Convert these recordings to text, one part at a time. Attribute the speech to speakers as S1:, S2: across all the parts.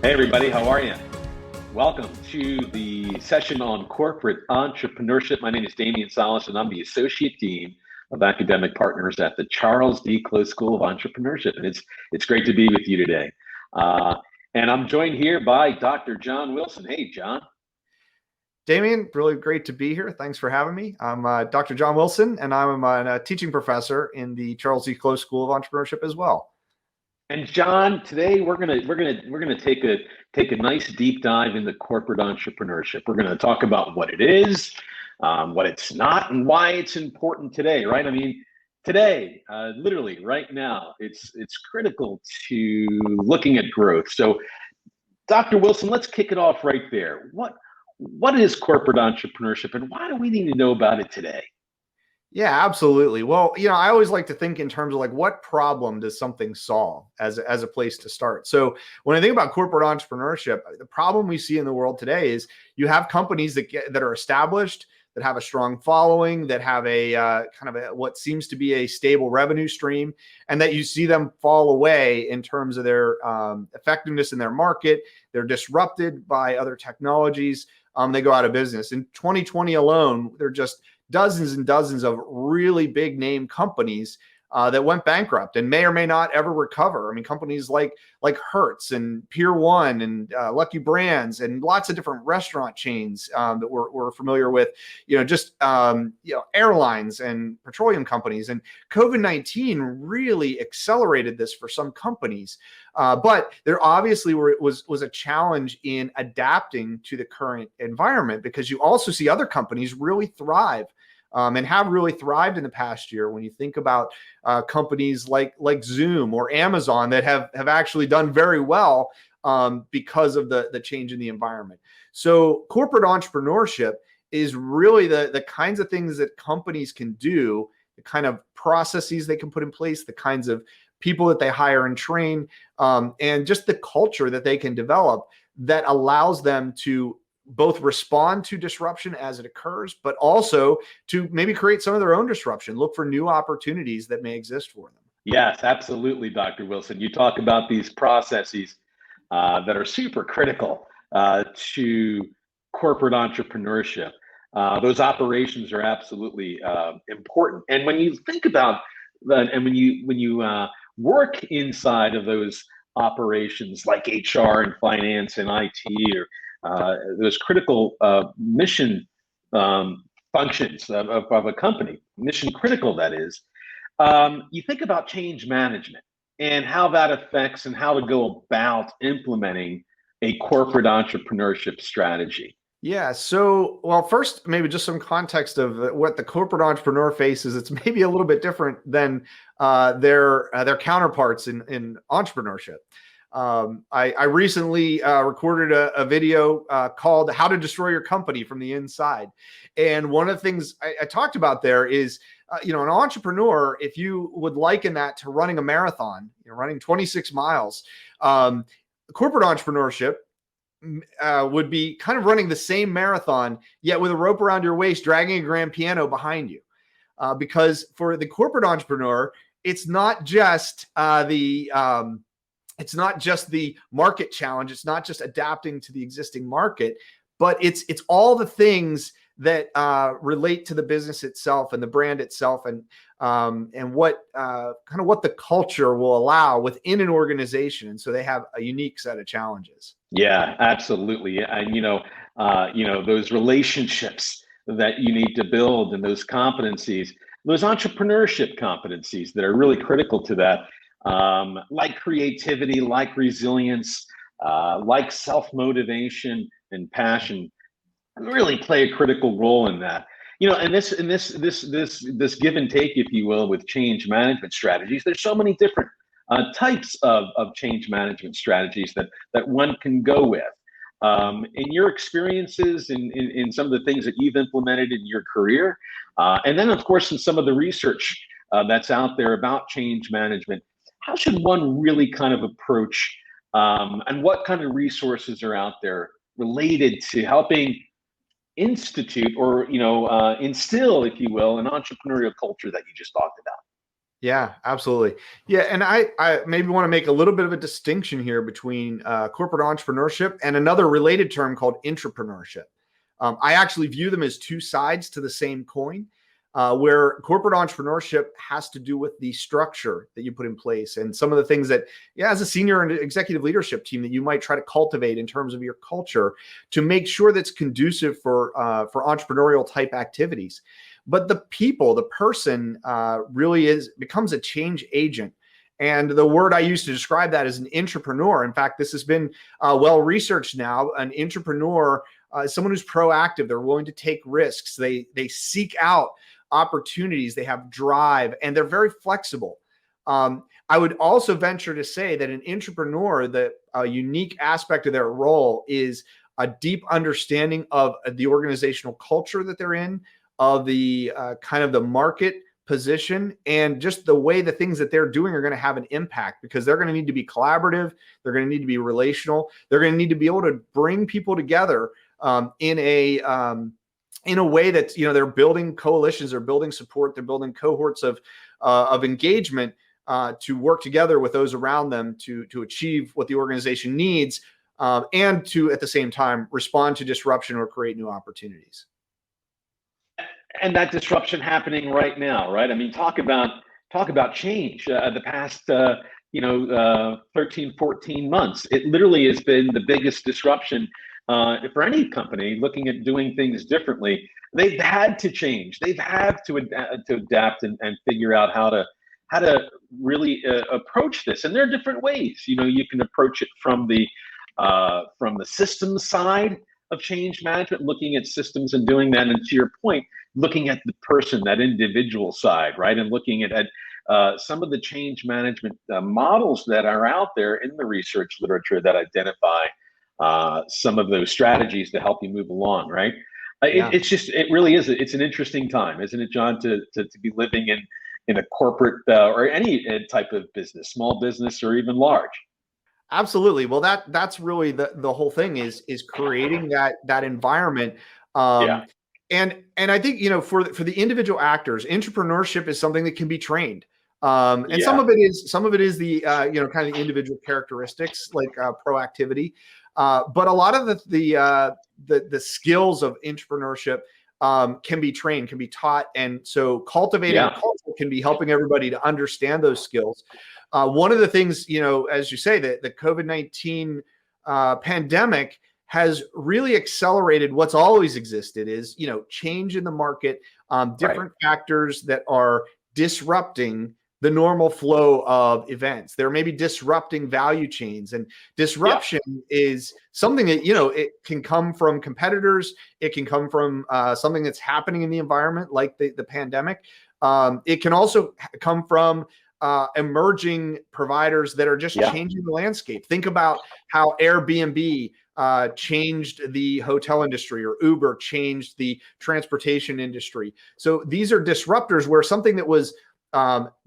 S1: Hey everybody, how are you? Welcome to the session on corporate entrepreneurship. My name is Damian Salas, and I'm the Associate Dean of Academic Partners at the Charles D. Close School of Entrepreneurship. And it's great to be with you today. And I'm joined here by Dr. John Wilson. Hey, John.
S2: Damian, really great to be here. Thanks for having me. I'm Dr. John Wilson, and I'm a teaching professor in the Charles D. Close School of Entrepreneurship as well.
S1: And John, today we're gonna take a nice deep dive into corporate entrepreneurship. We're gonna talk about what it is, what it's not, and why it's important today. Right? I mean, today, literally right now, it's critical to looking at growth. So, Dr. Wilson, let's kick it off right there. What is corporate entrepreneurship, and why do we need to know about it today?
S2: Yeah, absolutely. Well, I always like to think in terms of like what problem does something solve as a place to start. So when I think about corporate entrepreneurship, the problem we see in the world today is you have companies that are established, that have a strong following, that have a what seems to be a stable revenue stream, and that you see them fall away in terms of their effectiveness in their market. They're disrupted by other technologies. They go out of business. In 2020 alone, they're just dozens and dozens of really big name companies that went bankrupt and may or may not ever recover. I mean, companies like Hertz and Pier 1 and Lucky Brands and lots of different restaurant chains that we're familiar with, airlines and petroleum companies. And COVID-19 really accelerated this for some companies. But there obviously was a challenge in adapting to the current environment, because you also see other companies really thrive and have really thrived in the past year. When you think about companies like Zoom or Amazon that have actually done very well because of the change in the environment. So corporate entrepreneurship is really the kinds of things that companies can do, the kind of processes they can put in place, the kinds of people that they hire and train, and just the culture that they can develop that allows them to both respond to disruption as it occurs, but also to maybe create some of their own disruption, look for new opportunities that may exist for them.
S1: Yes, absolutely, Dr. Wilson. You talk about these processes that are super critical to corporate entrepreneurship. Those operations are absolutely important. And when you think about that, and when you work inside of those operations like HR and finance and IT, or those critical mission functions of a company, mission critical that is, you think about change management and how that affects and how to go about implementing a corporate entrepreneurship strategy.
S2: Yeah. So, well, first, maybe just some context of what the corporate entrepreneur faces. It's maybe a little bit different than their counterparts in entrepreneurship. I recently recorded a video called "How to Destroy Your Company from the Inside," and one of the things I talked about there is, an entrepreneur, if you would liken that to running a marathon, running 26 miles, corporate entrepreneurship would be kind of running the same marathon, yet with a rope around your waist, dragging a grand piano behind you. Because for the corporate entrepreneur, it's not just the market challenge. It's not just adapting to the existing market, but it's all the things that relate to the business itself and the brand itself, and what what the culture will allow within an organization. And so they have a unique set of challenges.
S1: Yeah, absolutely. And those relationships that you need to build, and those competencies, those entrepreneurship competencies that are really critical to that, like creativity, like resilience, like self-motivation and passion, really play a critical role in that. And this give and take, if you will, with change management strategies. There's so many different types of change management strategies that one can go with. In your experiences, in some of the things that you've implemented in your career, and then of course in some of the research that's out there about change management, how should one really kind of approach, and what kind of resources are out there related to helping institute or instill, if you will, an entrepreneurial culture that you just talked about?
S2: Yeah, absolutely. Yeah, and I maybe want to make a little bit of a distinction here between corporate entrepreneurship and another related term called intrapreneurship. I actually view them as two sides to the same coin, where corporate entrepreneurship has to do with the structure that you put in place and some of the things that, yeah, as a senior and executive leadership team that you might try to cultivate in terms of your culture to make sure that's conducive for entrepreneurial type activities. But the people, the person, really becomes a change agent. And the word I use to describe that is an intrapreneur. In fact, this has been well researched now. An intrapreneur is someone who's proactive. They're willing to take risks. They seek out opportunities. They have drive, and they're very flexible. I would also venture to say that an intrapreneur, the unique aspect of their role is a deep understanding of the organizational culture that they're in, of the kind of the market position, and just the way the things that they're doing are going to have an impact, because they're going to need to be collaborative. They're going to need to be relational. They're going to need to be able to bring people together in a way that, you know, they're building coalitions, they're building support, they're building cohorts of engagement to work together with those around them to achieve what the organization needs, and to at the same time respond to disruption or create new opportunities.
S1: And that disruption happening right now, right? I mean, talk about change. The past 13, 14 months, it literally has been the biggest disruption for any company looking at doing things differently. They've had to change. They've had to adapt and figure out how to really approach this. And there are different ways. You know, you can approach it from the systems side of change management, looking at systems and doing that. And to your point, looking at the person, that individual side, right? And looking at some of the change management models that are out there in the research literature that identify some of those strategies to help you move along, right?
S2: Yeah.
S1: It really is. It's an interesting time, isn't it, John, to be living in a corporate or any type of business, small business or even large.
S2: Absolutely. Well, that's really the whole thing is creating that environment.
S1: Yeah.
S2: And I think, you know, for the individual actors, entrepreneurship is something that can be trained. And
S1: Yeah.
S2: some of it is the kind of the individual characteristics like proactivity. But a lot of the skills of entrepreneurship can be trained, can be taught, and so cultivating a culture can be helping everybody to understand those skills. One of the things, you know, as you say, that the COVID-19 pandemic has really accelerated what's always existed is, you know, change in the market, different factors that are disrupting the normal flow of events. There may be disrupting value chains, and disruption is something that, you know, it can come from competitors. It can come from something that's happening in the environment, like the pandemic. It can also come from emerging providers that are just changing the landscape. Think about how Airbnb changed the hotel industry, or Uber changed the transportation industry. So these are disruptors where something that was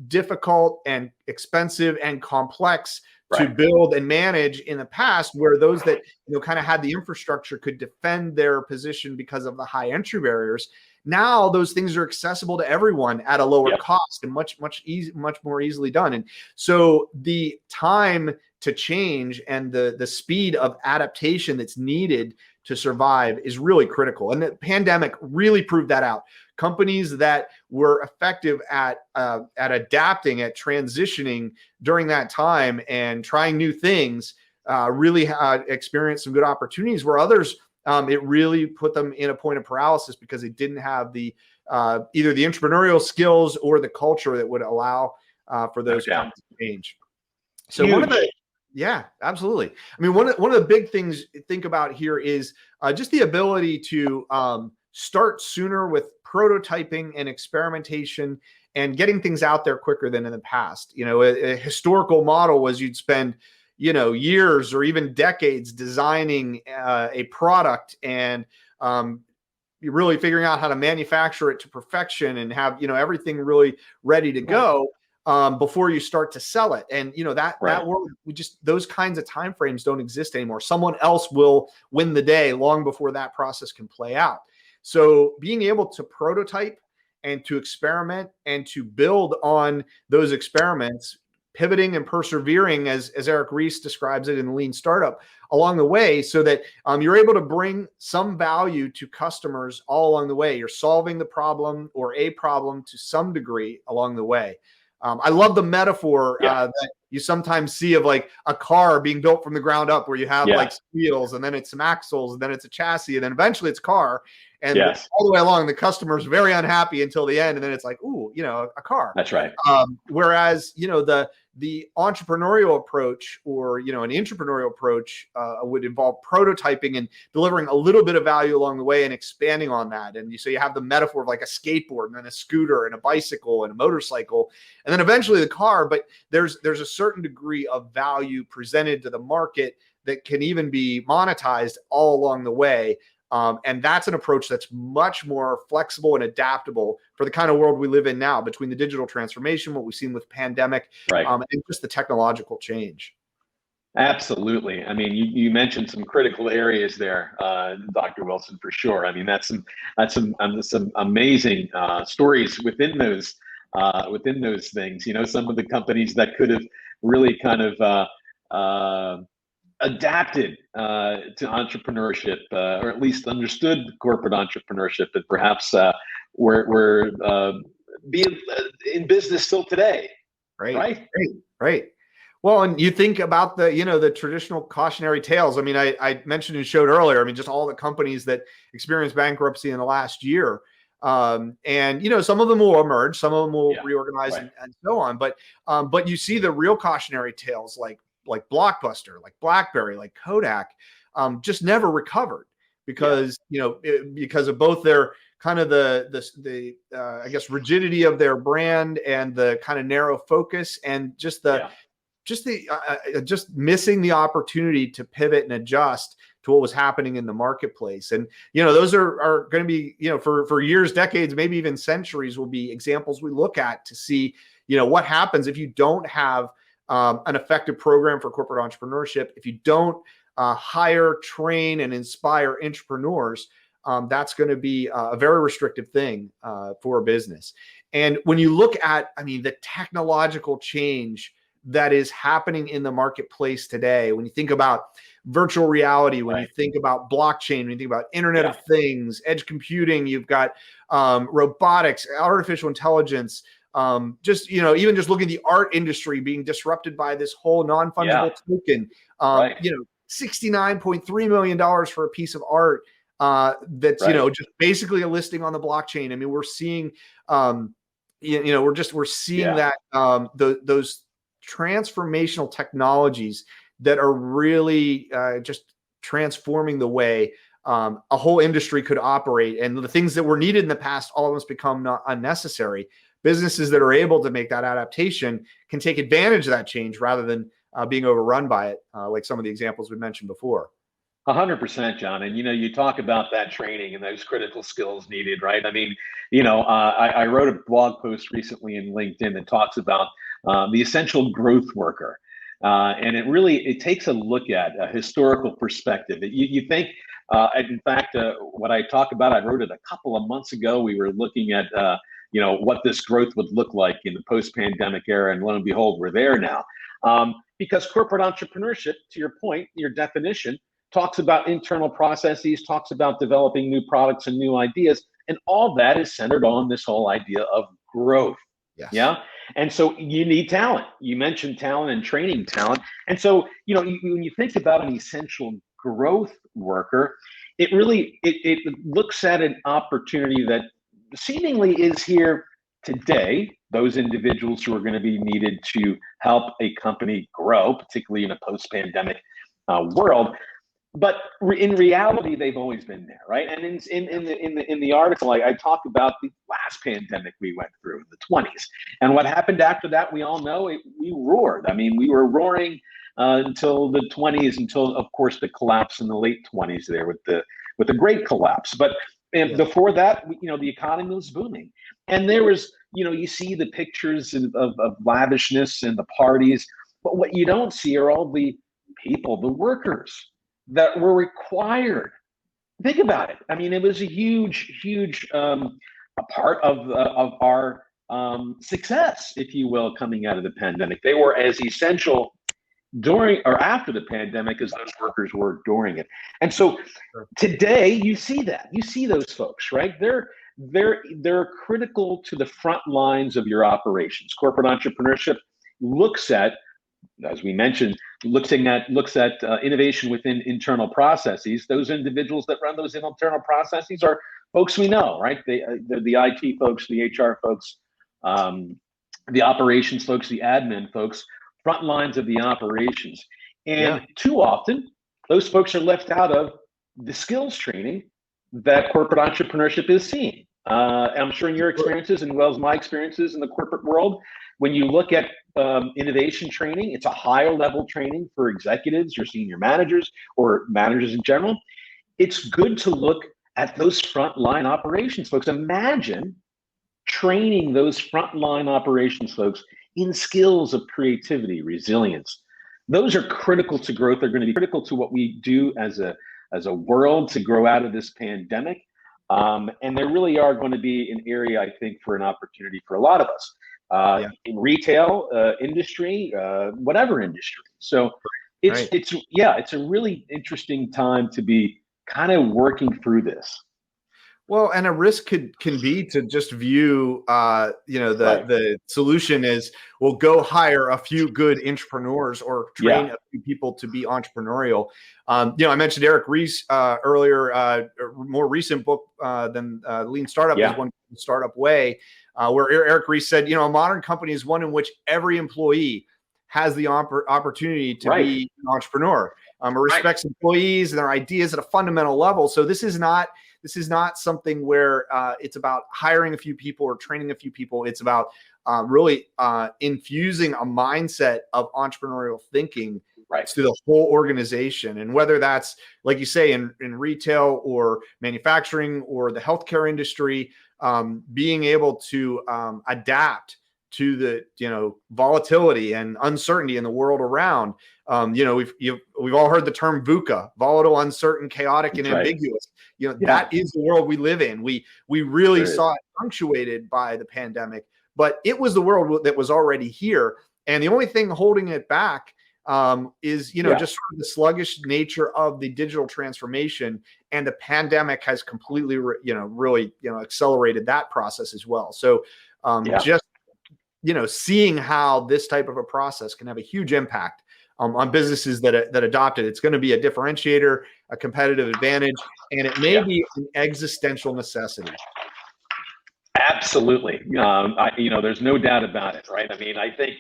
S2: difficult and expensive and complex to build and manage in the past, where those that, you know, kind of had the infrastructure could defend their position because of the high entry barriers. Now those things are accessible to everyone at a lower cost and much more easily done. And so the time to change and the speed of adaptation that's needed to survive is really critical. And the pandemic really proved that out. Companies that were effective at adapting, at transitioning during that time and trying new things really experienced some good opportunities, where others, it really put them in a point of paralysis because they didn't have the either the entrepreneurial skills or the culture that would allow for those kinds of change. So one of the absolutely. I mean, one of the big things to think about here is just the ability to start sooner with prototyping and experimentation and getting things out there quicker than in the past. You know, a historical model was you'd spend, you know, years or even decades designing a product and you're really figuring out how to manufacture it to perfection and have, you know, everything really ready to go before you start to sell it. And, you know, that world, those kinds of timeframes don't exist anymore. Someone else will win the day long before that process can play out. So being able to prototype and to experiment and to build on those experiments, pivoting and persevering, as Eric Ries describes it in Lean Startup, along the way, so that you're able to bring some value to customers all along the way. You're solving the problem or a problem to some degree along the way. I love the metaphor that you sometimes see of like a car being built from the ground up, where you have like wheels, and then it's some axles, and then it's a chassis, and then eventually it's a car. And all the way along, the customer's very unhappy until the end, and then it's like, ooh, a car.
S1: That's right.
S2: Whereas, the entrepreneurial approach, or an intrapreneurial approach, would involve prototyping and delivering a little bit of value along the way and expanding on that. And so you have the metaphor of like a skateboard and then a scooter and a bicycle and a motorcycle, and then eventually the car. But there's a certain degree of value presented to the market that can even be monetized all along the way. And that's an approach that's much more flexible and adaptable for the kind of world we live in now, between the digital transformation, what we've seen with pandemic, and just the technological change.
S1: Absolutely. I mean, you mentioned some critical areas there, Dr. Wilson, for sure. I mean, that's some amazing stories within those things. Some of the companies that could have really kind of adapted to entrepreneurship, or at least understood corporate entrepreneurship, that perhaps we're being in business still today.
S2: Right. Well, and you think about the traditional cautionary tales. I mean, I mentioned and showed earlier, I mean, just all the companies that experienced bankruptcy in the last year. And some of them will emerge, some of them will reorganize and so on. But you see the real cautionary tales, like Blockbuster, like BlackBerry, like Kodak, just never recovered because because of both their kind of the I guess rigidity of their brand and the kind of narrow focus, and just missing the opportunity to pivot and adjust to what was happening in the marketplace. And those are going to be for years, decades, maybe even centuries, will be examples we look at to see what happens if you don't have an effective program for corporate entrepreneurship. If you don't hire, train, and inspire entrepreneurs, that's going to be a very restrictive thing for a business. And when you look at, the technological change that is happening in the marketplace today, when you think about virtual reality, when you think about blockchain, when you think about Internet of Things, edge computing, you've got robotics, artificial intelligence, even just looking at the art industry being disrupted by this whole non-fungible token, $69.3 million for a piece of art that's just basically a listing on the blockchain. I mean, we're seeing we're seeing that those transformational technologies that are really just transforming the way a whole industry could operate, and the things that were needed in the past all almost become not unnecessary. Businesses that are able to make that adaptation can take advantage of that change rather than being overrun by it, like some of the examples we mentioned before.
S1: 100%, John. And, you talk about that training and those critical skills needed, right? I mean, I wrote a blog post recently in LinkedIn that talks about the essential growth worker. And it takes a look at a historical perspective. You think, in fact, what I talk about, I wrote it a couple of months ago. We were looking at, what this growth would look like in the post-pandemic era. And lo and behold, we're there now. Because corporate entrepreneurship, to your point, your definition, talks about internal processes, talks about developing new products and new ideas. And all that is centered on this whole idea of growth.
S2: Yes.
S1: Yeah. And so you need talent. You mentioned talent and training talent. And so, when you think about an essential growth worker, it really, it looks at an opportunity that seemingly is here today, those individuals who are going to be needed to help a company grow, particularly in a post-pandemic world. But in reality, they've always been there, right? And in the article, I talk about the last pandemic we went through in the 20s, and what happened after that. We all know we roared. I mean, we were roaring until the 20s, until of course the collapse in the late 20s there with the great collapse. But before that, the economy was booming, and there was, you see the pictures of lavishness and the parties, but what you don't see are all the people, the workers that were required. Think about it. I mean, it was a huge a part of our success, if you will, coming out of the pandemic. They were as essential during or after the pandemic as those workers were during it. And so today you see that. You see those folks, right? They're critical to the front lines of your operations. Corporate entrepreneurship looks at, as we mentioned, looks at innovation within internal processes. Those individuals that run those internal processes are folks we know, right? They're the IT folks, the HR folks, the operations folks, the admin folks, front lines of the operations. And too often, those folks are left out of the skills training that corporate entrepreneurship is seeing. I'm sure in your experiences, and well as my experiences in the corporate world, when you look at innovation training, it's a higher level training for executives or senior managers or managers in general. It's good to look at those frontline operations folks. Imagine training those frontline operations folks in skills of creativity, resilience. Those are critical to growth. They're going to be critical to what we do as a world to grow out of this pandemic. And there really are going to be an area, I think, for an opportunity for a lot of us in retail, industry, whatever industry. So it's a really interesting time to be kind of working through this.
S2: Well, and a risk can be to just view, the solution is, we'll go hire a few good intrapreneurs or train a few people to be entrepreneurial. I mentioned Eric Ries earlier, a more recent book than Lean Startup is One Startup Way, where Eric Ries said, a modern company is one in which every employee has the opportunity to be an entrepreneur. It respects employees and their ideas at a fundamental level. So this is not something where it's about hiring a few people or training a few people. It's about really infusing a mindset of entrepreneurial thinking to the whole organization. And whether that's, like you say, in retail or manufacturing or the healthcare industry, being able to adapt to the volatility and uncertainty in the world around. We've all heard the term VUCA: volatile, uncertain, chaotic, and ambiguous. That is the world we live in. We really saw it punctuated by the pandemic, but it was the world that was already here. And the only thing holding it back is just sort of the sluggish nature of the digital transformation. And the pandemic has completely really accelerated that process as well. So just seeing how this type of a process can have a huge impact on businesses that adopt it. It's going to be a differentiator, a competitive advantage, and it may be an existential necessity.
S1: Absolutely. There's no doubt about it, right? I mean, I think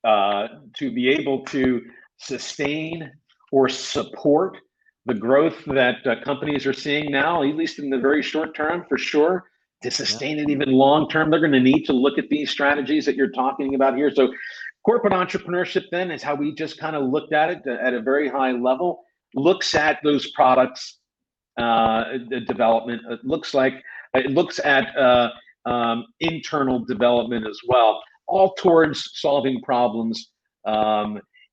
S1: to be able to sustain or support the growth that companies are seeing now, at least in the very short term, for sure, to sustain it even long term, they're going to need to look at these strategies that you're talking about here. So corporate entrepreneurship then is how we just kind of looked at it at a very high level, looks at those products development. It looks at internal development as well, all towards solving problems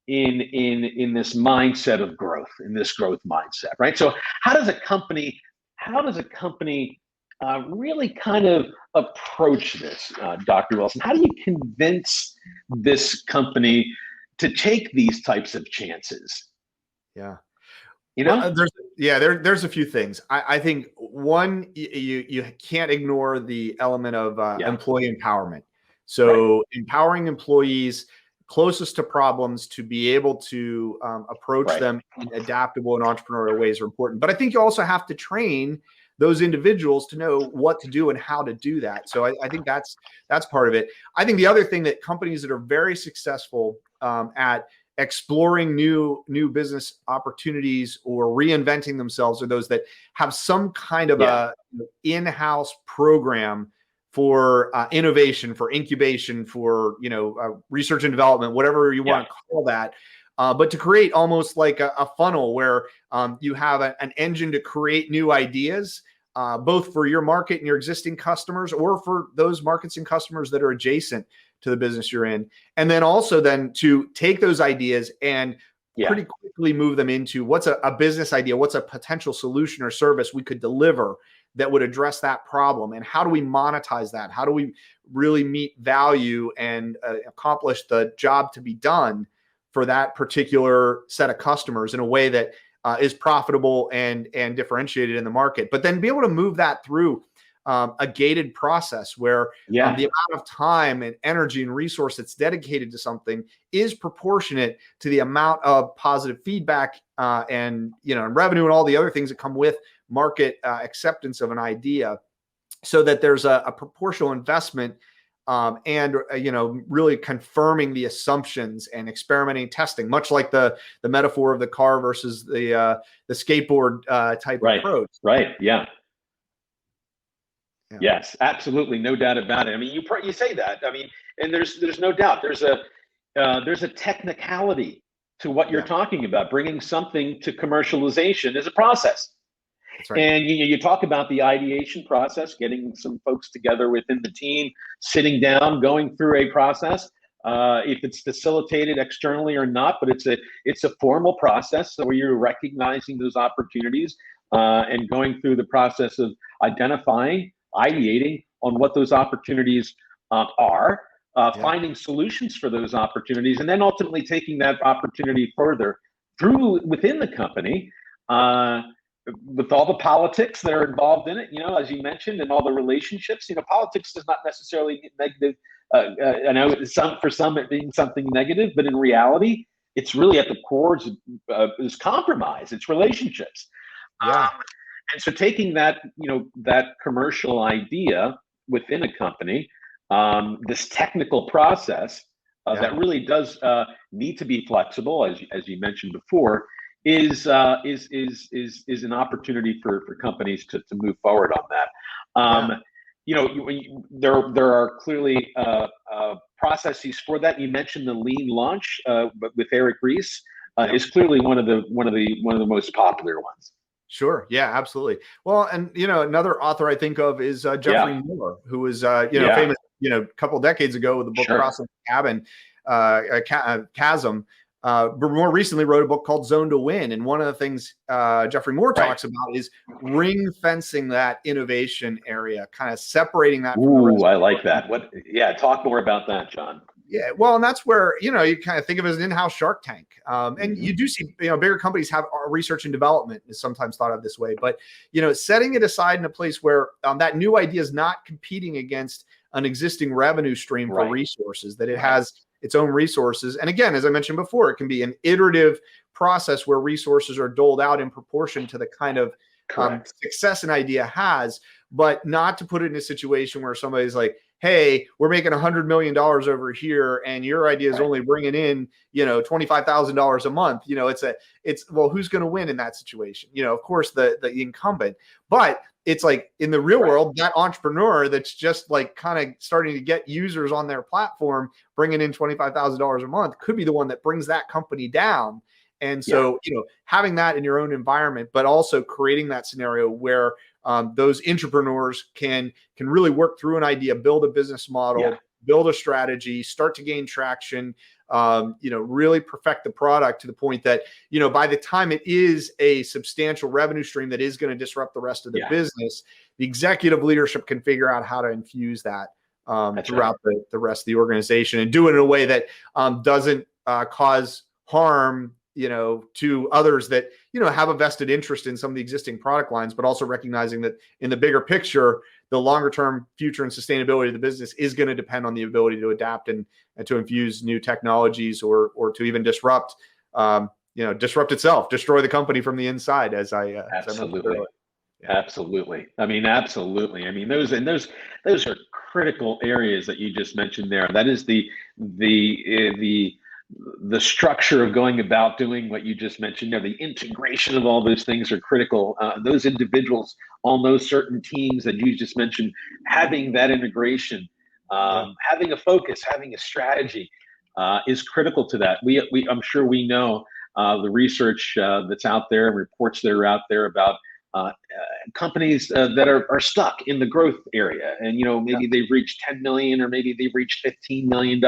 S1: in this mindset of growth, in this growth mindset, right? So how does a company really kind of approach this, Dr. Wilson? How do you convince this company to take these types of chances?
S2: There's a few things. I think one, you can't ignore the element of employee empowerment. So empowering employees closest to problems to be able to approach them in adaptable and entrepreneurial ways are important. But I think you also have to train those individuals to know what to do and how to do that. So I think that's part of it. I think the other thing that companies that are very successful at exploring new business opportunities or reinventing themselves are those that have some kind of a in-house program for innovation, for incubation, for research and development, whatever you want to call that. But to create almost like a funnel where you have an engine to create new ideas, both for your market and your existing customers, or for those markets and customers that are adjacent to the business you're in. And then also then to take those ideas and pretty quickly move them into what's a business idea, what's a potential solution or service we could deliver that would address that problem? And how do we monetize that? How do we really meet value and accomplish the job to be done for that particular set of customers in a way that is profitable and differentiated in the market? But then be able to move that through a gated process where the amount of time and energy and resource that's dedicated to something is proportionate to the amount of positive feedback and revenue and all the other things that come with market acceptance of an idea, so that there's a proportional investment and really confirming the assumptions and experimenting, testing, much like the metaphor of the car versus the skateboard type approach.
S1: Right. Yeah. Yes, absolutely, no doubt about it. I mean, you say that. I mean, and there's no doubt there's a technicality to what you're talking about. Bringing something to commercialization is a process. That's right. And you talk about the ideation process, getting some folks together within the team, sitting down, going through a process. If it's facilitated externally or not, but it's a formal process. So where you're recognizing those opportunities and going through the process of identifying, ideating on what those opportunities are, finding solutions for those opportunities, and then ultimately taking that opportunity further through within the company with all the politics that are involved in it, as you mentioned, and all the relationships. Politics is not necessarily negative. I know for some it being something negative, but in reality, it's really at the core is compromise. It's relationships. And so taking that, that commercial idea within a company, this technical process that really does need to be flexible, as you mentioned before, is an opportunity for companies to move forward on that. There are clearly processes for that. You mentioned the lean launch, but with Eric Ries is clearly one of the most popular ones.
S2: Sure. Yeah, absolutely. Well, and another author I think of is Jeffrey Moore, who was famous a couple decades ago with the book Crossing the Chasm. But more recently wrote a book called Zone to Win. And one of the things Jeffrey Moore talks about is ring fencing that innovation area, kind of separating that from the rest.
S1: I like that. Talk more about that, John.
S2: Yeah, well, and that's where, you kind of think of it as an in-house Shark Tank. And you do see, bigger companies have research and development is sometimes thought of this way. But, setting it aside in a place where that new idea is not competing against an existing revenue stream for resources, that it has its own resources. And again, as I mentioned before, it can be an iterative process where resources are doled out in proportion to the kind of success an idea has, but not to put it in a situation where somebody's like, hey, we're making $100 million over here, and your idea is only bringing in, $25,000 a month. Well, who's going to win in that situation? Of course, the incumbent. But it's like in the real world, that entrepreneur that's just like kind of starting to get users on their platform, bringing in $25,000 a month, could be the one that brings that company down. And so, having that in your own environment, but also creating that scenario where those intrapreneurs can really work through an idea, build a business model, build a strategy, start to gain traction, really perfect the product to the point that, by the time it is a substantial revenue stream that is going to disrupt the rest of the business, the executive leadership can figure out how to infuse that throughout the rest of the organization and do it in a way that doesn't cause harm to others that, have a vested interest in some of the existing product lines, but also recognizing that in the bigger picture, the longer term future and sustainability of the business is going to depend on the ability to adapt and to infuse new technologies or to even disrupt itself, destroy the company from the inside, as I
S1: absolutely. Absolutely. I mean, absolutely. I mean, those are critical areas that you just mentioned there. That is the structure of going about doing what you just mentioned there. The integration of all those things are critical. Those individuals on those certain teams that you just mentioned, having that integration, having a focus, having a strategy is critical to that. I'm sure we know the research that's out there and reports that are out there about companies that are stuck in the growth area, and maybe they've reached 10 million or maybe they've reached $15 million.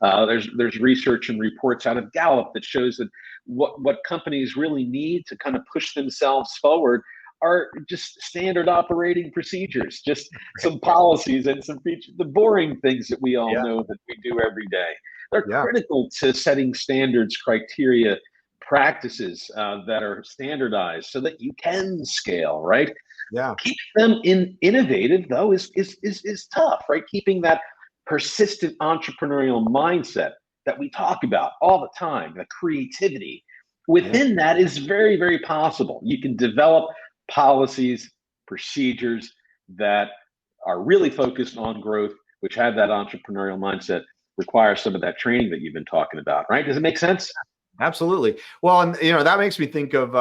S1: There's research and reports out of Gallup that shows that what companies really need to kind of push themselves forward are just standard operating procedures, just some policies and some features, the boring things that we all know that we do every day. They're critical to setting standards, criteria, practices that are standardized so that you can scale, right?
S2: Yeah.
S1: Keep them innovative though is tough, right? Keeping that persistent entrepreneurial mindset that we talk about all the time, the creativity within that is very, very possible. You can develop policies, procedures that are really focused on growth, which have that entrepreneurial mindset, require some of that training that you've been talking about, right? Does it make sense?
S2: Absolutely. Well, and that makes me think of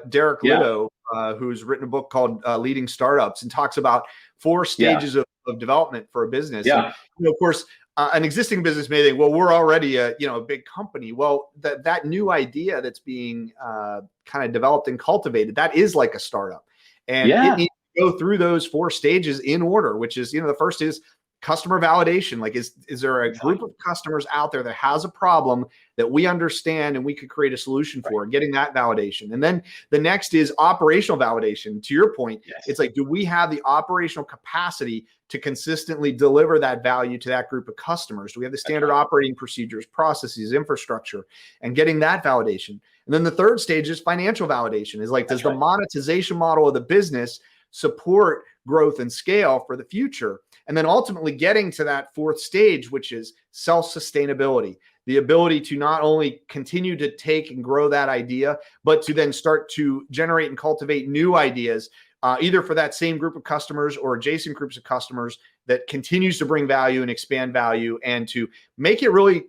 S2: Derek Lido, who's written a book called Leading Startups, and talks about 4 stages of development for a business. And, of course, an existing business may think, well, we're already a big company. Well, that new idea that's being kind of developed and cultivated, that is like a startup, and it needs to go through those 4 stages in order, which is, the first is customer validation. Like, is there a group of customers out there that has a problem that we understand and we could create a solution for, getting that validation? And then the next is operational validation. To your point, it's like, do we have the operational capacity to consistently deliver that value to that group of customers? Do we have the standard operating procedures, processes, infrastructure, and getting that validation? And then the third stage is financial validation. Is like, does the monetization model of the business support growth and scale for the future? And then ultimately getting to that 4th stage, which is self-sustainability, the ability to not only continue to take and grow that idea, but to then start to generate and cultivate new ideas, either for that same group of customers or adjacent groups of customers, that continues to bring value and expand value, and to make it really,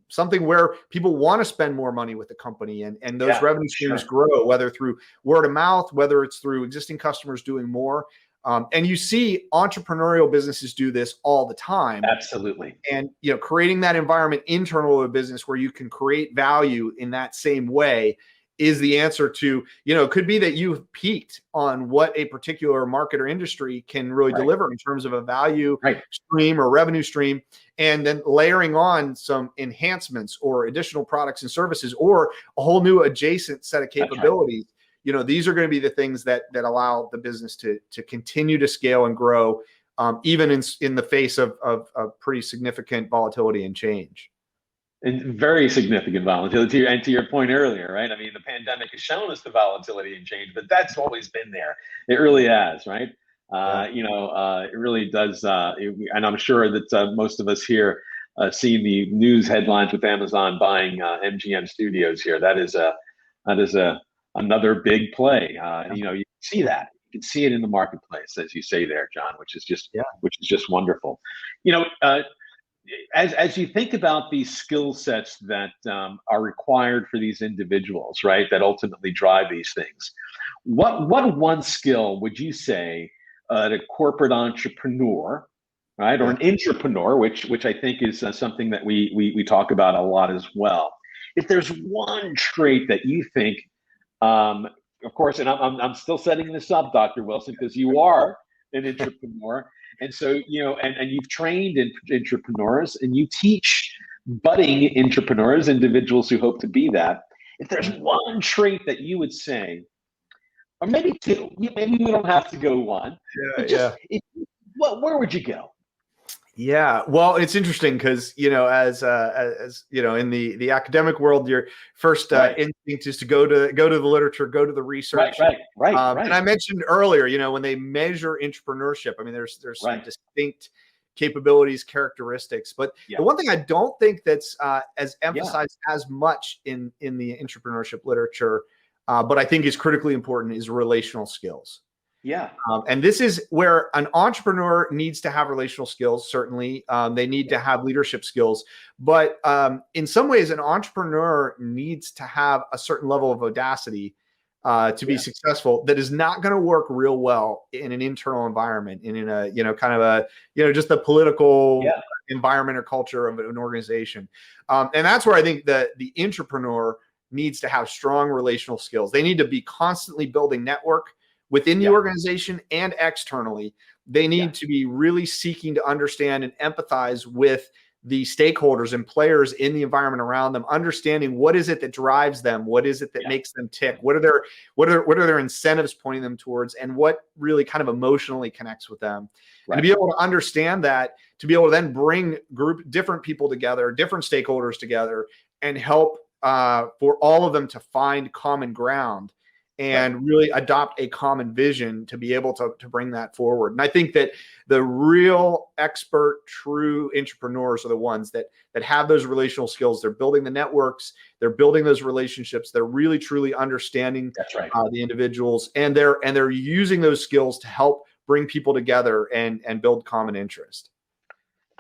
S2: something where people want to spend more money with the company, and those revenue streams grow, whether through word of mouth, whether it's through existing customers doing more. And you see entrepreneurial businesses do this all the time.
S1: Absolutely.
S2: And, creating that environment internal to a business where you can create value in that same way is the answer to, it could be that you've peaked on what a particular market or industry can really deliver in terms of a value stream or revenue stream, and then layering on some enhancements or additional products and services or a whole new adjacent set of capabilities. These are going to be the things that allow the business to continue to scale and grow, even in the face of pretty significant volatility and change.
S1: And very significant volatility. And to your point earlier, right? I mean, the pandemic has shown us the volatility and change, but that's always been there. It really has, right? It really does. And I'm sure that most of us here see the news headlines with Amazon buying MGM Studios here. That is another big play. You can see that. You can see it in the marketplace, as you say there, John, which is just wonderful. As you think about these skill sets that are required for these individuals, right, that ultimately drive these things, what one skill would you say a corporate entrepreneur, right, or an intrapreneur, which I think is something that we talk about a lot as well? If there's one trait that you think, of course, and I'm still setting this up, Dr. Wilson, because you are an intrapreneur. And so, and you've trained intrapreneurs, and you teach budding intrapreneurs, individuals who hope to be that. If there's one trait that you would say, or maybe 2, maybe we don't have to go 1, where would you go?
S2: Yeah, well, it's interesting because, as in the academic world, your first instinct is to go to the literature, go to the research.
S1: Right.
S2: And I mentioned earlier, when they measure entrepreneurship, I mean, there's some distinct capabilities, characteristics. But the one thing I don't think that's as emphasized as much in the entrepreneurship literature, but I think is critically important, is relational skills. And this is where an entrepreneur needs to have relational skills. Certainly, they need to have leadership skills. But in some ways, an entrepreneur needs to have a certain level of audacity to be successful. That is not going to work real well in an internal environment, and in a kind of a just the political environment or culture of an organization. And that's where I think that the intrapreneur needs to have strong relational skills. They need to be constantly building network within the organization and externally. They need to be really seeking to understand and empathize with the stakeholders and players in the environment around them, understanding what is it that drives them, what is it that makes them tick, what are their incentives pointing them towards, and what really kind of emotionally connects with them. And to be able to understand that, to be able to then bring different people together, different stakeholders together, and help for all of them to find common ground and really adopt a common vision to be able to bring that forward. And I think that the real expert, true entrepreneurs are the ones that have those relational skills. They're building the networks, they're building those relationships, they're really truly understanding the individuals, and they're using those skills to help bring people together and build common interest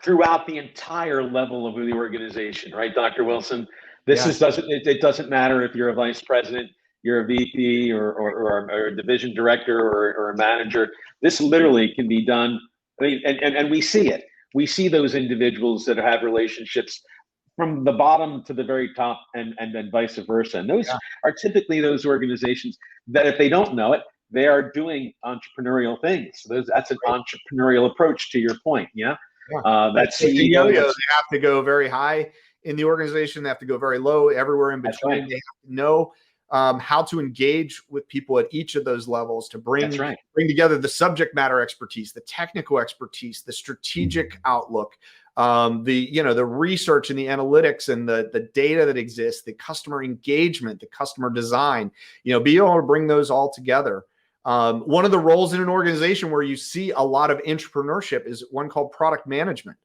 S1: throughout the entire level of the organization, right, Dr. Wilson? It doesn't matter if you're a vice president, you're a VP or a division director or a manager. This literally can be done. I mean, and we see it. We see those individuals that have relationships from the bottom to the very top, and then vice versa. And those are typically those organizations that, if they don't know it, they are doing entrepreneurial things. So that's an entrepreneurial approach, to your point. That's
S2: the yo-yo. They have to go very high in the organization. They have to go very low everywhere in between. They have to know how to engage with people at each of those levels to bring together the subject matter expertise, the technical expertise, the strategic outlook, the research and the analytics and the data that exists, the customer engagement, the customer design, be able to bring those all together. One of the roles in an organization where you see a lot of entrepreneurship is one called product management.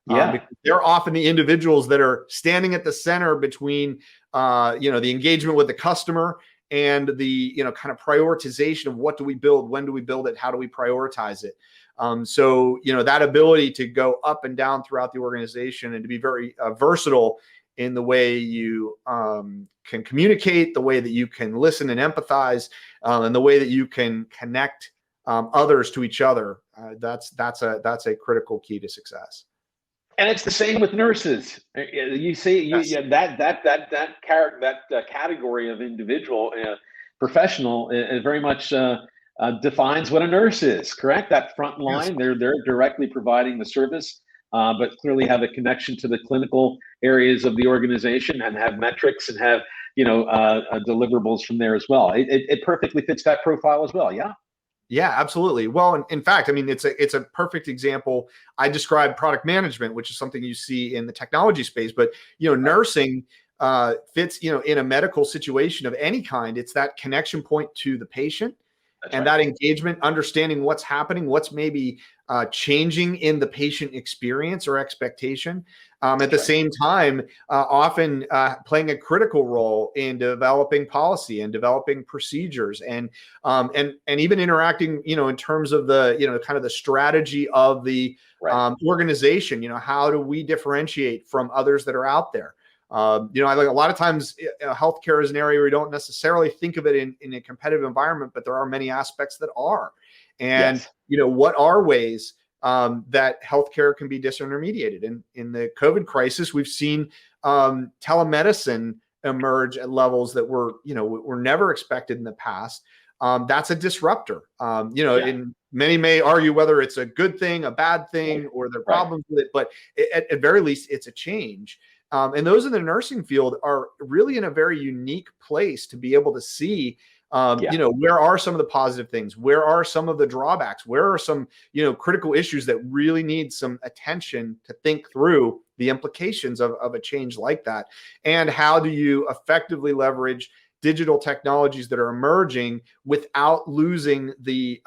S2: Because they're often the individuals that are standing at the center between, the engagement with the customer and the, kind of prioritization of what do we build, when do we build it, how do we prioritize it. So that ability to go up and down throughout the organization and to be very versatile in the way you can communicate, the way that you can listen and empathize, and the way that you can connect others to each other. That's a critical key to success.
S1: And it's the same with nurses. You see, that category of individual, professional, very much defines what a nurse is. Correct? That front line, they're directly providing the service, but clearly have a connection to the clinical areas of the organization and have metrics and have deliverables from there as well. It perfectly fits that profile as well.
S2: Yeah, absolutely. Well, in fact, I mean, it's a perfect example. I described product management, which is something you see in the technology space, but nursing fits, in a medical situation of any kind. It's that connection point to the patient. That engagement, understanding what's happening, what's maybe changing in the patient experience or expectation. At the same time, often playing a critical role in developing policy and developing procedures, and even interacting, in terms of the, kind of the strategy of the organization. How do we differentiate from others that are out there? I think a lot of times healthcare is an area where we don't necessarily think of it in a competitive environment, but there are many aspects that are. And, what are ways that healthcare can be disintermediated? And in the COVID crisis, we've seen telemedicine emerge at levels that were never expected in the past. That's a disruptor. And many may argue whether it's a good thing, a bad thing, or there are problems with it, but at very least, it's a change. And those in the nursing field are really in a very unique place to be able to see, where are some of the positive things? Where are some of the drawbacks? Where are some, critical issues that really need some attention to think through the implications of a change like that? And how do you effectively leverage digital technologies that are emerging without losing the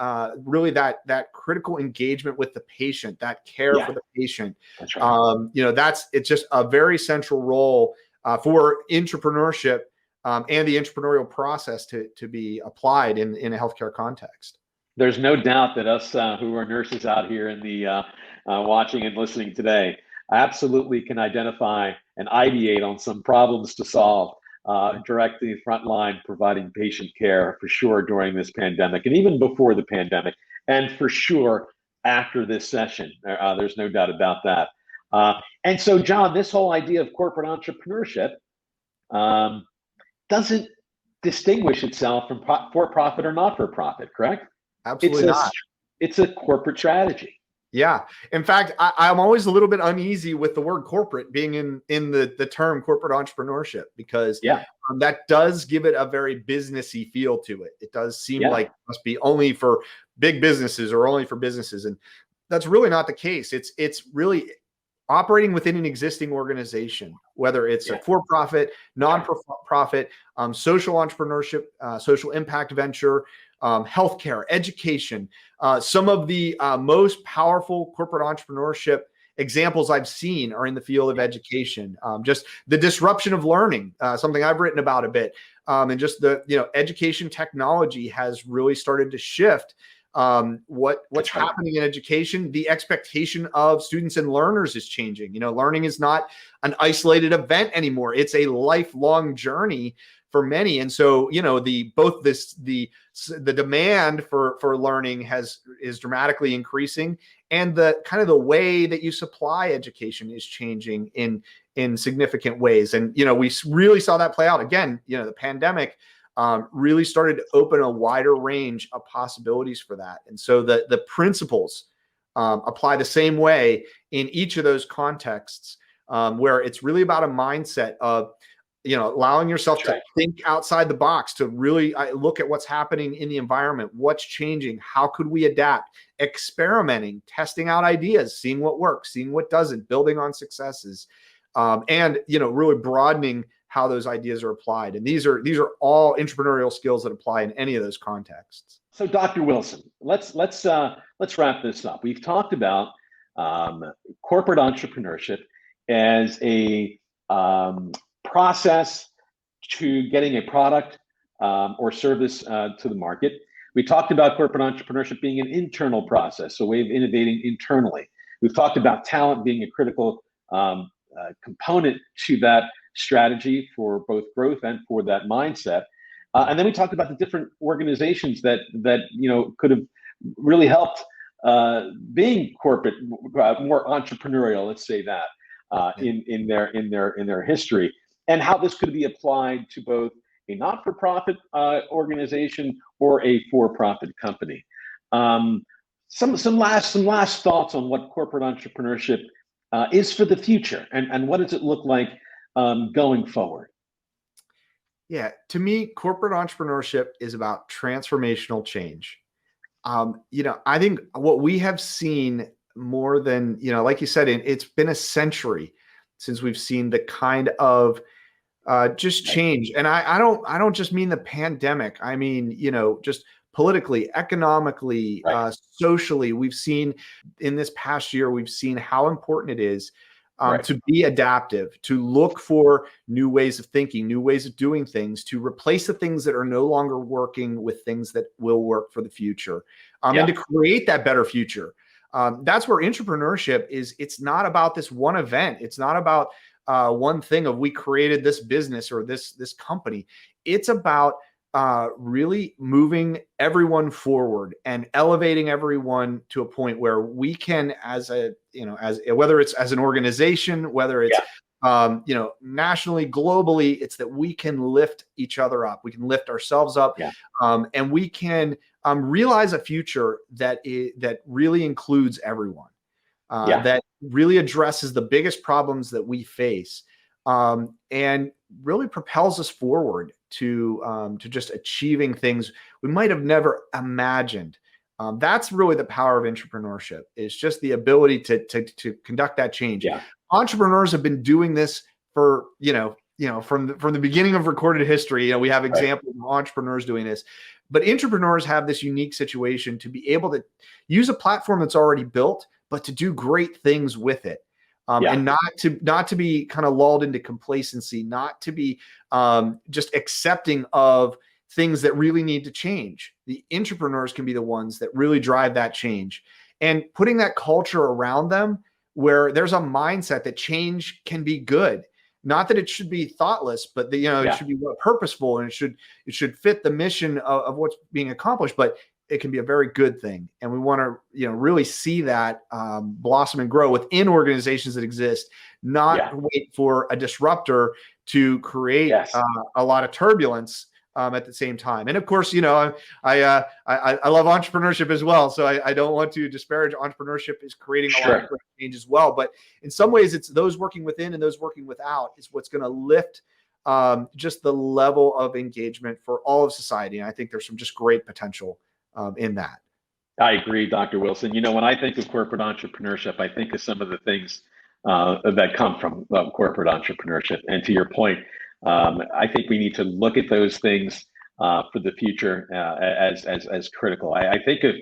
S2: really that critical engagement with the patient, that care for the patient?
S1: That's right.
S2: It's just a very central role for entrepreneurship and the entrepreneurial process to be applied in a healthcare context.
S1: There's no doubt that us who are nurses out here in the watching and listening today absolutely can identify and ideate on some problems to solve. Directly frontline providing patient care for sure during this pandemic, and even before the pandemic, and for sure after this session. There's no doubt about that. And so, John, this whole idea of corporate entrepreneurship doesn't distinguish itself from for-profit or not-for-profit, correct?
S2: Absolutely not.
S1: It's a corporate strategy.
S2: Yeah. In fact, I'm always a little bit uneasy with the word corporate being in the term corporate entrepreneurship, because
S1: Yeah,
S2: that does give it a very businessy feel to it. It does seem
S1: yeah,
S2: like it must be only for big businesses or only for businesses. And that's really not the case. It's really operating within an existing organization, whether it's a
S1: yeah.
S2: for-profit, non-profit, social entrepreneurship, social impact venture, healthcare, education. Some of the most powerful corporate entrepreneurship examples I've seen are in the field of education. Just the disruption of learning, something I've written about a bit, and just the education technology has really started to shift what's happening in education. The expectation of students and learners is changing. Learning is not an isolated event anymore. It's a lifelong journey for many. And so, the demand for learning is dramatically increasing, and the kind of the way that you supply education is changing in significant ways. And, we really saw that play out again. The pandemic really started to open a wider range of possibilities for that. And so the principles apply the same way in each of those contexts, where it's really about a mindset of, allowing yourself to think outside the box, to really look at what's happening in the environment, what's changing, how could we adapt, experimenting, testing out ideas, seeing what works, seeing what doesn't, building on successes, and, really broadening how those ideas are applied. And these are all entrepreneurial skills that apply in any of those contexts.
S1: So, Dr. Wilson, let's wrap this up. We've talked about corporate entrepreneurship as a process to getting a product or service to the market. We talked about corporate entrepreneurship being an internal process, so a way of innovating internally. We've talked about talent being a critical component to that strategy for both growth and for that mindset. And then we talked about the different organizations that could have really helped being corporate, more entrepreneurial, let's say that, in their history, and how this could be applied to both a not-for-profit organization or a for-profit company. Some last thoughts on what corporate entrepreneurship is for the future, and what does it look like going forward?
S2: Yeah, to me, corporate entrepreneurship is about transformational change. I think what we have seen more than, like you said, it's been a century since we've seen the kind of just change. And I don't just mean the pandemic. I mean, just politically, economically, socially, we've seen in this past year, we've seen how important it is to be adaptive, to look for new ways of thinking, new ways of doing things, to replace the things that are no longer working with things that will work for the future, and to create that better future. That's where entrepreneurship is. It's not about this one event. It's not about one thing of we created this business or this company. It's about really moving everyone forward and elevating everyone to a point where we can, as whether it's as an organization, whether it's nationally, globally, it's that we can lift each other up. We can lift ourselves up, and we can realize a future that really includes everyone, that really addresses the biggest problems that we face, and really propels us forward to just achieving things we might have never imagined. That's really the power of entrepreneurship, is just the ability to conduct that change. Entrepreneurs have been doing this for, from the beginning of recorded history. We have examples of entrepreneurs doing this, but entrepreneurs have this unique situation to be able to use a platform that's already built, but to do great things with it. And not to be kind of lulled into complacency, not to be just accepting of things that really need to change. The entrepreneurs can be the ones that really drive that change, and putting that culture around them where there's a mindset that change can be good. Not that it should be thoughtless, but it should be purposeful, and it should fit the mission of what's being accomplished. But it can be a very good thing. And we want to, really see that blossom and grow within organizations that exist, not wait for a disruptor to create a lot of turbulence at the same time. And of course, you know, I love entrepreneurship as well. So I don't want to disparage entrepreneurship is creating a lot of great change as well. But in some ways, it's those working within and those working without is what's going to lift just the level of engagement for all of society. And I think there's some just great potential in that.
S1: I agree, Dr. Wilson. You know, when I think of corporate entrepreneurship, I think of some of the things that come from corporate entrepreneurship. And to your point, I think we need to look at those things for the future as critical. I think of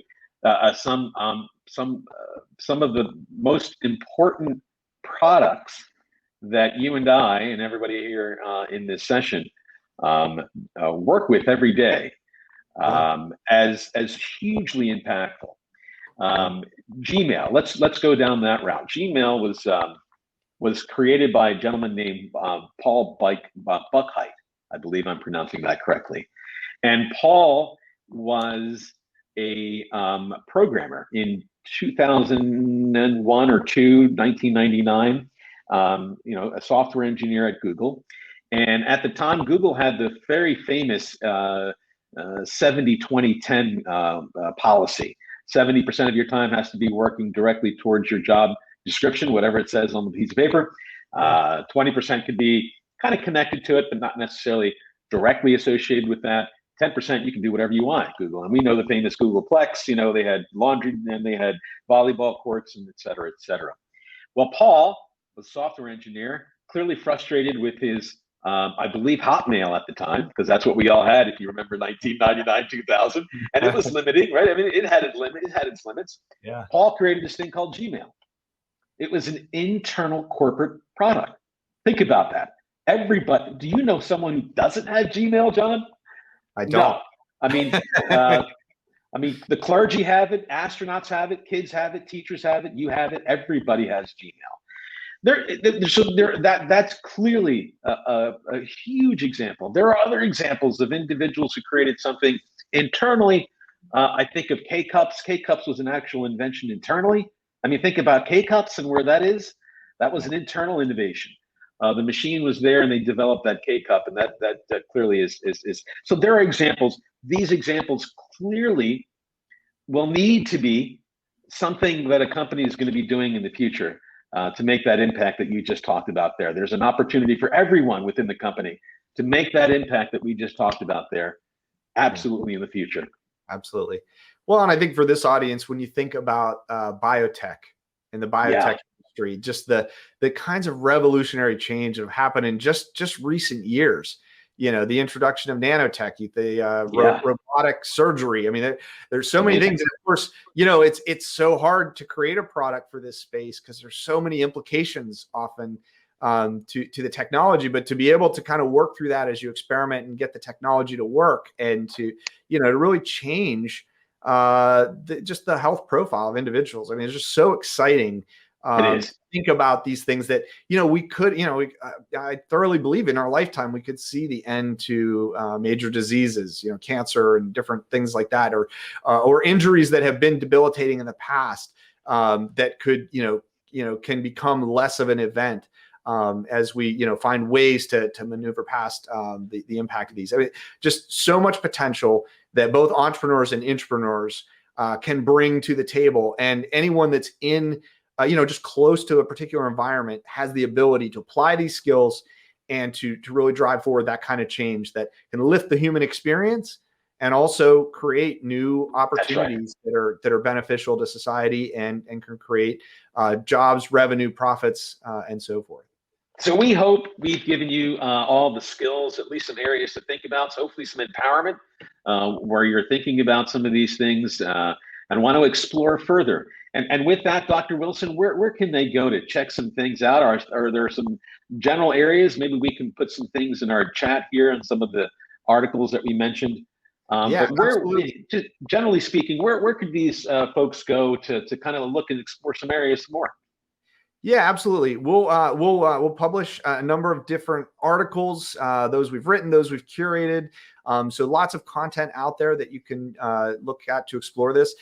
S1: some of the most important products that you and I and everybody here in this session work with every day as hugely impactful. Gmail. Let's go down that route. Gmail was created by a gentleman named Paul Buchheit. I believe I'm pronouncing that correctly. And Paul was a programmer in 2001 or 1999. You know, a software engineer at Google. And at the time, Google had the very famous 70-20-10 policy. 70% of your time has to be working directly towards your job description, whatever it says on the piece of paper. 20% could be kind of connected to it, but not necessarily directly associated with that. 10% you can do whatever you want at Google. And we know the famous Googleplex, you know, they had laundry and they had volleyball courts and et cetera, et cetera. Well, Paul was a software engineer, clearly frustrated with his, I believe, Hotmail at the time, because that's what we all had, if you remember 1999, 2000. And it was limiting, right? I mean, it had its limits.
S2: Yeah.
S1: Paul created this thing called Gmail. It was an internal corporate product. Think about that. Everybody, do you know someone who doesn't have Gmail, John?
S2: I don't.
S1: No. I mean, the clergy have it, astronauts have it, kids have it, teachers have it, you have it, everybody has Gmail. That's clearly a huge example. There are other examples of individuals who created something internally. I think of K-Cups. K-Cups was an actual invention internally. I mean, think about K-Cups and where that is. That was an internal innovation. The machine was there and they developed that K-Cup, and that clearly is. So there are examples. These examples clearly will need to be something that a company is going to be doing in the future to make that impact that you just talked about there. There's an opportunity for everyone within the company to make that impact that we just talked about there, absolutely in the future.
S2: Absolutely. Well, and I think for this audience, when you think about biotech and the biotech industry, just the kinds of revolutionary change that have happened in just recent years, you know, the introduction of nanotech, the robotic surgery. I mean, there's so many things. And of course, you know, it's so hard to create a product for this space because there's so many implications often to the technology, but to be able to kind of work through that as you experiment and get the technology to work and to, you know, to really change just the health profile of individuals. I mean, it's just so exciting.
S1: It is.
S2: Think about these things that, you know, we could, you know, I thoroughly believe in our lifetime, we could see the end to major diseases, you know, cancer and different things like that, or injuries that have been debilitating in the past that could, you know, can become less of an event as we, you know, find ways to maneuver past the impact of these. I mean, just so much potential that both entrepreneurs and intrapreneurs can bring to the table, and anyone that's in you know, just close to a particular environment has the ability to apply these skills and to really drive forward that kind of change that can lift the human experience and also create new opportunities that are beneficial to society and can create jobs, revenue, profits, and so forth.
S1: So we hope we've given you all the skills, at least some areas to think about. So hopefully some empowerment where you're thinking about some of these things and want to explore further. And with that, Dr. Wilson, where can they go to check some things out? Are there some general areas? Maybe we can put some things in our chat here and some of the articles that we mentioned. But
S2: absolutely.
S1: Just generally speaking, where could these folks go to kind of look and explore some areas more?
S2: Yeah, absolutely. We'll publish a number of different articles, those we've written, those we've curated. So lots of content out there that you can look at to explore this.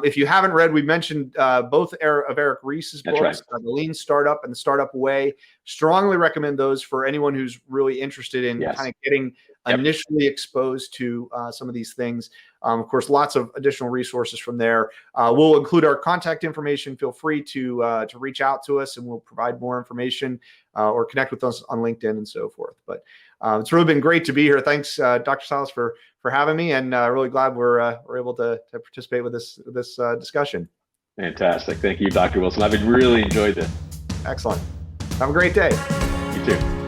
S2: If you haven't read, we mentioned both of Eric Ries's books, The Lean Startup and The Startup Way. Strongly recommend those for anyone who's really interested in kind of getting initially exposed to some of these things. Of course, lots of additional resources from there. We'll include our contact information. Feel free to reach out to us, and we'll provide more information or connect with us on LinkedIn and so forth. But it's really been great to be here. Thanks, Dr. Salas, for having me, and really glad we're able to participate with this discussion.
S1: Fantastic. Thank you, Dr. Wilson. I've really enjoyed this.
S2: Excellent. Have a great day.
S1: You too.